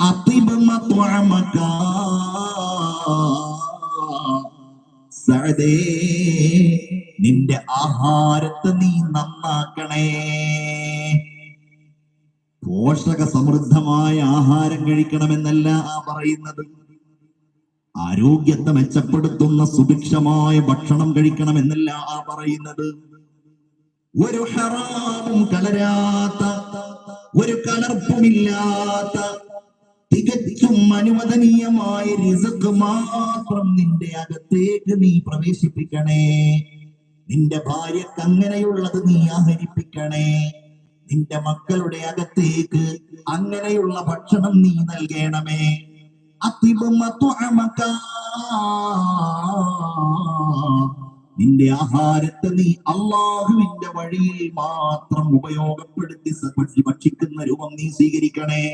അതിബ് മത്അമക സഅദേ, നിന്റെ ആഹാരത്തെ നീ നന്നാക്കണേ. പോഷക സമൃദ്ധമായ ആഹാരം കഴിക്കണമെന്നല്ല പറയുന്നത്, ആരോഗ്യത്തെ മെച്ചപ്പെടുത്തുന്ന സുഭിക്ഷമായ ഭക്ഷണം കഴിക്കണമെന്നല്ല പറയുന്നത്. ഒരു ഹറാമും കലരാത്ത, ഒരു കലർപ്പുമില്ലാത്ത, തികച്ചും അനുവദനീയമായ റിസ്ക് മാത്രം നിന്റെ അകത്തേക്ക് നീ പ്രവേശിപ്പിക്കണേ. നിന്റെ ഭാര്യക്ക് അങ്ങനെയുള്ളത് നീ ആഹരിപ്പിക്കണേ. നിന്റെ മക്കളുടെ അകത്തേക്ക് അങ്ങനെയുള്ള ഭക്ഷണം നീ നൽകണമേ. അതിബ് മത്അമക, നിന്റെ ആഹാരത്തെ നീ അള്ളാഹുവിന്റെ വഴിയിൽ മാത്രം ഉപയോഗപ്പെടുത്തി ഭക്ഷിക്കുന്ന രൂപം നീ സ്വീകരിക്കണേ.